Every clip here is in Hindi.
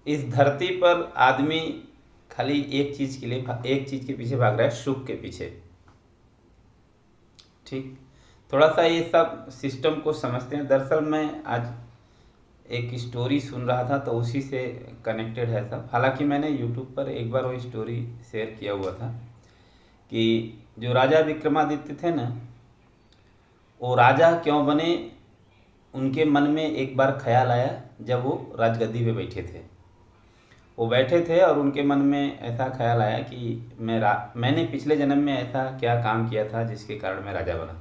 इस धरती पर आदमी खाली एक चीज़ के लिए, एक चीज़ के पीछे भाग रहा है, सुख के पीछे। ठीक, थोड़ा सा ये सब सिस्टम को समझते हैं। दरअसल मैं आज एक स्टोरी सुन रहा था तो उसी से कनेक्टेड है सब। हालांकि मैंने यूट्यूब पर एक बार वो स्टोरी शेयर किया हुआ था कि जो राजा विक्रमादित्य थे ना, वो राजा क्यों बने, उनके मन में एक बार ख्याल आया जब वो राजगद्दी पे बैठे थे। वो बैठे थे और उनके मन में ऐसा ख्याल आया कि मैंने पिछले जन्म में ऐसा क्या काम किया था जिसके कारण मैं राजा बना।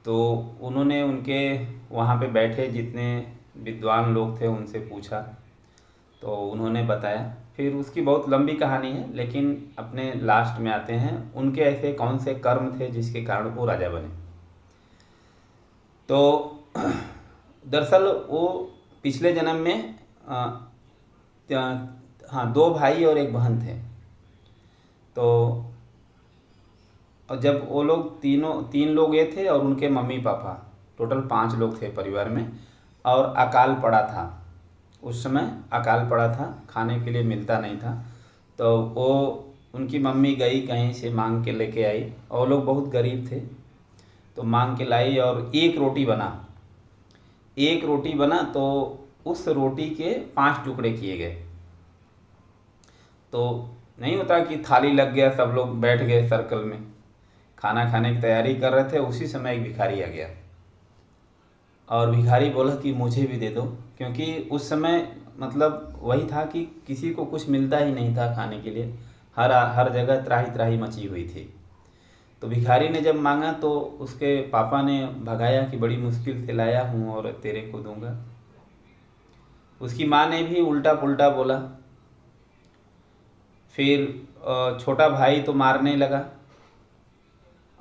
तो उन्होंने उनके वहाँ पे बैठे जितने विद्वान लोग थे उनसे पूछा, तो उन्होंने बताया। फिर उसकी बहुत लंबी कहानी है, लेकिन अपने लास्ट में आते हैं उनके ऐसे कौन से कर्म थे जिसके कारण वो राजा बने। तो दरअसल वो पिछले जन्म में हाँ, दो भाई और एक बहन थे। तो और जब वो लोग तीन लोग ये थे और उनके मम्मी पापा, टोटल 5 लोग थे परिवार में। और अकाल पड़ा था, उस समय अकाल पड़ा था, खाने के लिए मिलता नहीं था। तो वो उनकी मम्मी गई कहीं से मांग के लेके आई, और वो लोग बहुत गरीब थे। तो मांग के लाई और एक रोटी बना, तो उस रोटी के 5 टुकड़े किए गए। तो नहीं होता कि थाली लग गया, सब लोग बैठ गए सर्कल में खाना खाने की तैयारी कर रहे थे। उसी समय एक भिखारी आ गया और भिखारी बोला कि मुझे भी दे दो, क्योंकि उस समय मतलब वही था कि किसी को कुछ मिलता ही नहीं था खाने के लिए, हर जगह त्राही त्राही मची हुई थी। तो भिखारी ने जब मांगा तो उसके पापा ने भगाया कि बड़ी मुश्किल से लाया हूँ और तेरे को दूंगा। उसकी माँ ने भी उल्टा पुल्टा बोला। फिर छोटा भाई तो मारने लगा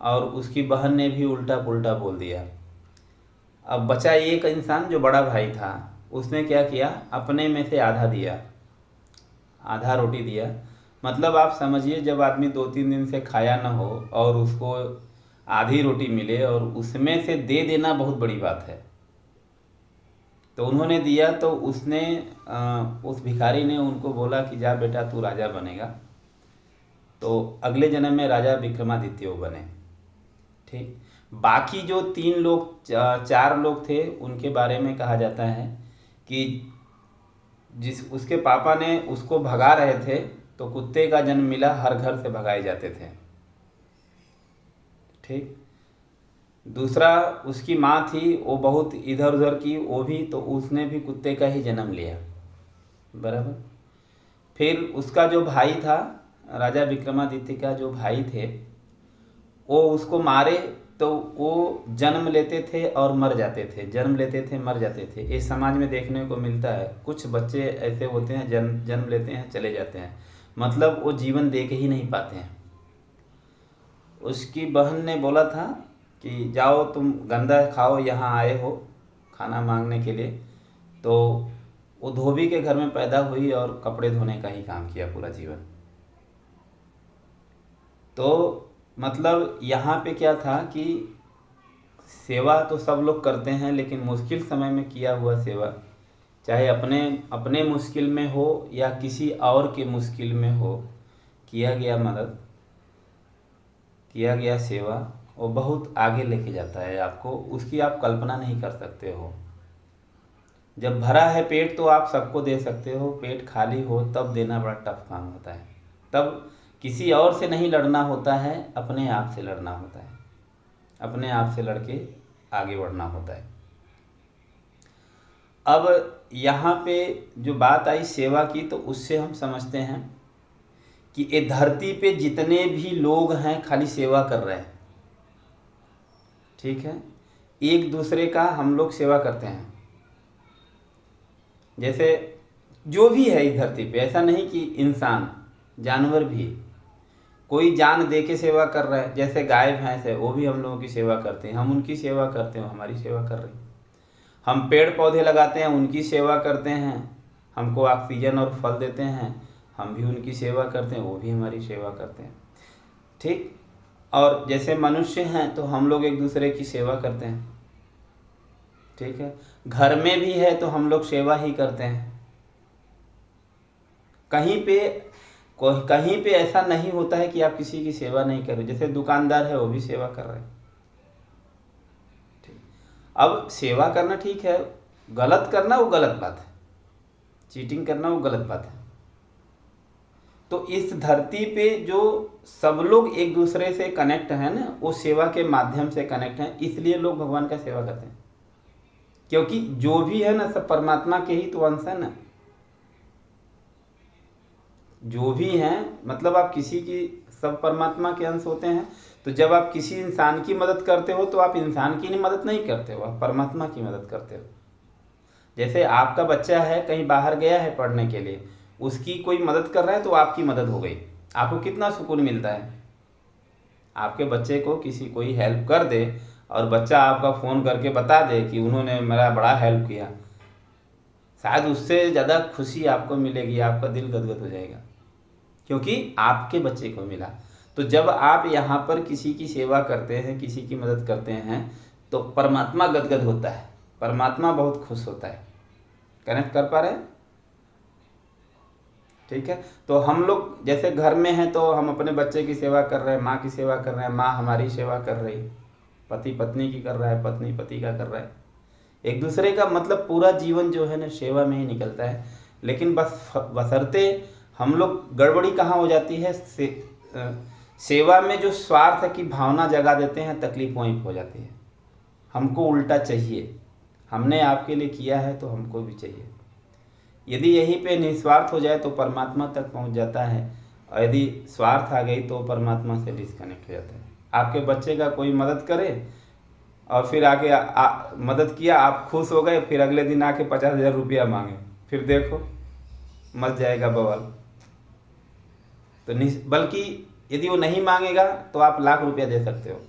और उसकी बहन ने भी उल्टा पुल्टा बोल दिया। अब बचा एक इंसान जो बड़ा भाई था, उसने क्या किया, अपने में से आधा दिया, आधा रोटी दिया। मतलब आप समझिए, जब आदमी 2-3 दिन से खाया ना हो और उसको आधी रोटी मिले और उसमें से दे देना बहुत बड़ी बात है। तो उन्होंने दिया, तो उसने उस भिखारी ने उनको बोला कि जा बेटा तू राजा बनेगा। तो अगले जन्म में राजा विक्रमादित्य वो बने। ठीक, बाकी जो 3 लोग 4 लोग थे उनके बारे में कहा जाता है कि जिस उसके पापा ने उसको भगा रहे थे तो कुत्ते का जन्म मिला, हर घर से भगाए जाते थे। ठीक, दूसरा उसकी माँ थी, वो बहुत इधर उधर की, वो भी तो उसने भी कुत्ते का ही जन्म लिया, बराबर। फिर उसका जो भाई था, राजा विक्रमादित्य का जो भाई थे, वो उसको मारे तो वो जन्म लेते थे और मर जाते थे, जन्म लेते थे मर जाते थे। ये समाज में देखने को मिलता है। कुछ बच्चे ऐसे होते हैं जन्म लेते हैं चले जाते हैं, मतलब वो जीवन दे के ही नहीं पाते हैं। उसकी बहन ने बोला था कि जाओ तुम गंदा खाओ, यहाँ आए हो खाना मांगने के लिए। तो वो धोबी के घर में पैदा हुई और कपड़े धोने का ही काम किया पूरा जीवन। तो मतलब यहाँ पे क्या था कि सेवा तो सब लोग करते हैं, लेकिन मुश्किल समय में किया हुआ सेवा, चाहे अपने अपने मुश्किल में हो या किसी और के मुश्किल में हो, किया गया मदद, किया गया सेवा, वो बहुत आगे लेके जाता है आपको। उसकी आप कल्पना नहीं कर सकते हो। जब भरा है पेट तो आप सबको दे सकते हो, पेट खाली हो तब देना बड़ा टफ काम होता है। तब किसी और से नहीं लड़ना होता है, अपने आप से लड़ना होता है, अपने आप से लड़के आगे बढ़ना होता है। अब यहाँ पे जो बात आई सेवा की, तो उससे हम समझते हैं कि ये धरती पे जितने भी लोग हैं खाली सेवा कर रहे हैं। ठीक है, एक दूसरे का हम लोग सेवा करते हैं। जैसे जो भी है इस धरती पे, ऐसा नहीं कि इंसान, जानवर भी कोई जान दे के सेवा कर रहा है। जैसे गाय भैंस है, वो भी हम लोगों की सेवा करते हैं, हम उनकी सेवा करते हैं, हमारी सेवा कर रही। हम पेड़ पौधे लगाते हैं, उनकी सेवा करते हैं, हमको ऑक्सीजन और फल देते हैं, हम भी उनकी सेवा करते हैं, वो भी हमारी सेवा करते हैं। ठीक, और जैसे मनुष्य हैं तो हम लोग एक दूसरे की सेवा करते हैं। ठीक है। घर में भी है तो हम लोग सेवा ही करते हैं। कहीं पे ऐसा नहीं होता है कि आप किसी की सेवा नहीं करो। जैसे दुकानदार है वो भी सेवा कर रहे हैं। ठीक। अब सेवा करना ठीक है, गलत करना वो गलत बात है, चीटिंग करना वो गलत बात है। तो इस धरती पे जो सब लोग एक दूसरे से कनेक्ट हैं ना, वो सेवा के माध्यम से कनेक्ट हैं, इसलिए लोग भगवान का सेवा करते हैं। क्योंकि जो भी है ना सब परमात्मा के ही तो अंश है ना। जो भी हैं मतलब आप किसी की, सब परमात्मा के अंश होते हैं। तो जब आप किसी इंसान की मदद करते हो तो आप इंसान की मदद नहीं करते हो, आप परमात्मा की मदद करते हो। जैसे आपका बच्चा है कहीं बाहर गया है पढ़ने के लिए, उसकी कोई मदद कर रहा है तो आपकी मदद हो गई, आपको कितना सुकून मिलता है। आपके बच्चे को किसी कोई हेल्प कर दे और बच्चा आपका फ़ोन करके बता दे कि उन्होंने मेरा बड़ा हेल्प किया, शायद उससे ज़्यादा खुशी आपको मिलेगी, आपका दिल गदगद हो जाएगा, क्योंकि आपके बच्चे को मिला। तो जब आप यहाँ पर किसी की सेवा करते हैं, किसी की मदद करते हैं, तो परमात्मा गदगद होता है, परमात्मा बहुत खुश होता है। कनेक्ट कर पा रहे हैं? ठीक है। तो हम लोग जैसे घर में हैं तो हम अपने बच्चे की सेवा कर रहे हैं, माँ की सेवा कर रहे हैं, माँ हमारी सेवा कर रही, पति पत्नी की कर रहा है, पत्नी पति का कर रहा है। एक दूसरे का मतलब पूरा जीवन जो है ना सेवा में ही निकलता है। लेकिन बस बशर्ते हम लोग, गड़बड़ी कहाँ हो जाती है, सेवा में जो स्वार्थ की भावना जगा देते हैं, तकलीफ वहीं हो जाती है। हमको उल्टा चाहिए, हमने आपके लिए किया है तो हमको भी चाहिए। यदि यहीं पे निस्वार्थ हो जाए तो परमात्मा तक पहुंच जाता है, और यदि स्वार्थ आ गई तो परमात्मा से डिस्कनेक्ट हो जाता है। आपके बच्चे का कोई मदद करे और फिर आके मदद किया, आप खुश हो गए, फिर अगले दिन आके 50,000 रुपया मांगे, फिर देखो मच जाएगा बवाल। तो बल्कि यदि वो नहीं मांगेगा तो आप लाख रुपया दे सकते हो,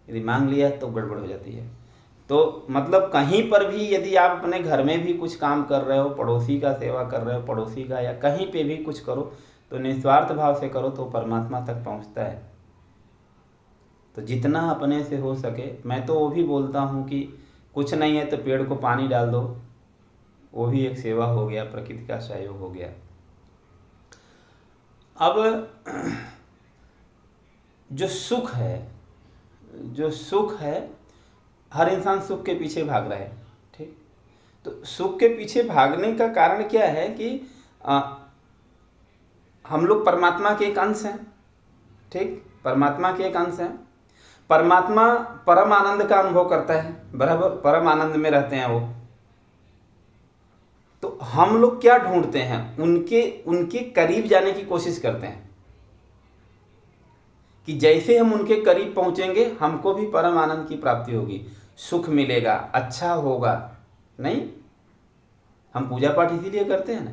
यदि मांग लिया तो गड़बड़ हो जाती है। तो मतलब कहीं पर भी यदि आप अपने घर में भी कुछ काम कर रहे हो, पड़ोसी का सेवा कर रहे हो, पड़ोसी का, या कहीं पे भी कुछ करो तो निस्वार्थ भाव से करो तो परमात्मा तक पहुंचता है। तो जितना अपने से हो सके, मैं तो वो भी बोलता हूँ कि कुछ नहीं है तो पेड़ को पानी डाल दो, वो भी एक सेवा हो गया, प्रकृति का सहयोग हो गया। अब जो सुख है, हर इंसान सुख के पीछे भाग रहा है। ठीक। तो सुख के पीछे भागने का कारण क्या है कि हम लोग परमात्मा के एक अंश हैं। ठीक, परमात्मा के एक अंश हैं। परमात्मा परम आनंद का अनुभव करता है, बराबर परम आनंद में रहते हैं वो। तो हम लोग क्या ढूंढते हैं, उनके करीब जाने की कोशिश करते हैं कि जैसे हम उनके करीब पहुंचेंगे हमको भी परम आनंद की प्राप्ति होगी, सुख मिलेगा, अच्छा होगा। नहीं, हम पूजा पाठ इसीलिए करते हैं ना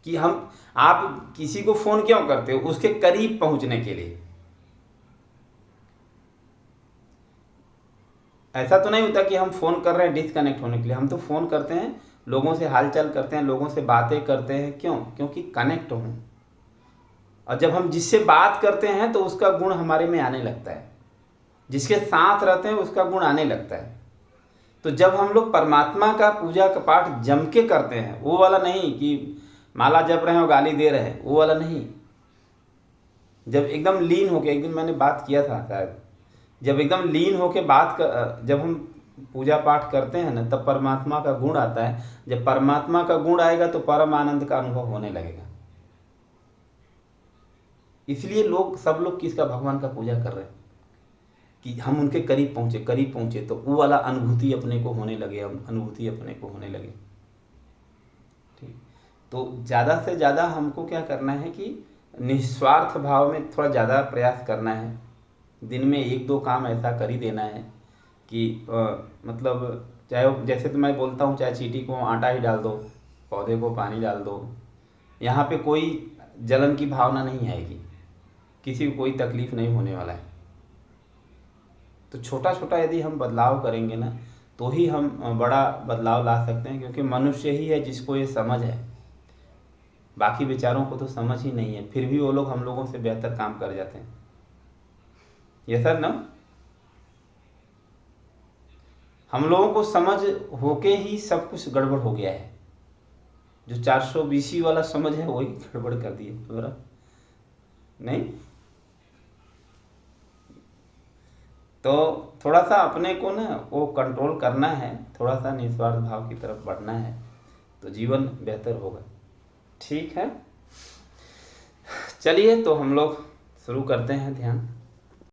कि आप किसी को फोन क्यों करते हो, उसके करीब पहुंचने के लिए। ऐसा तो नहीं होता कि हम फोन कर रहे हैं डिस्कनेक्ट होने के लिए। हम तो फोन करते हैं, लोगों से हालचाल करते हैं, लोगों से बातें करते हैं। क्यों? क्योंकि कनेक्ट हों। और जब हम जिससे बात करते हैं तो उसका गुण हमारे में आने लगता है, जिसके साथ रहते हैं उसका गुण आने लगता है। तो जब हम लोग परमात्मा का पूजा का पाठ जम के करते हैं, वो वाला नहीं कि माला जप रहे हैं और गाली दे रहे हैं, वो वाला नहीं। जब एकदम लीन होके, एक दिन मैंने बात किया था शायद, जब एकदम लीन होके जब हम पूजा पाठ करते हैं ना, तब परमात्मा का गुण आता है। जब परमात्मा का गुण आएगा तो परम आनंद का अनुभव होने लगेगा। इसलिए सब लोग किसका, भगवान का पूजा कर रहे हैं कि हम उनके करीब पहुंचे तो वो वाला अनुभूति अपने को होने लगे, ठीक। तो ज़्यादा से ज़्यादा हमको क्या करना है कि निस्वार्थ भाव में थोड़ा ज़्यादा प्रयास करना है। दिन में 1-2 काम ऐसा कर ही देना है कि मतलब चाहे जैसे तो मैं बोलता हूँ, चाहे चींटी को आटा ही डाल दो, पौधे को पानी डाल दो, यहाँ पे कोई जलन की भावना नहीं आएगी, किसी को कोई तकलीफ नहीं होने वाला है। तो छोटा छोटा यदि हम बदलाव करेंगे ना, तो ही हम बड़ा बदलाव ला सकते हैं। क्योंकि मनुष्य ही है जिसको ये समझ है, बाकी बेचारों को तो समझ ही नहीं है, फिर भी वो लोग हम लोगों से बेहतर काम कर जाते हैं। ये सर ना, हम लोगों को समझ होके ही सब कुछ गड़बड़ हो गया है। जो 420 वाला समझ है वही गड़बड़ कर दिया पूरा। नहीं तो थोड़ा सा अपने को ना वो कंट्रोल करना है, थोड़ा सा निस्वार्थ भाव की तरफ बढ़ना है, तो जीवन बेहतर होगा। ठीक है, चलिए तो हम लोग शुरू करते हैं ध्यान।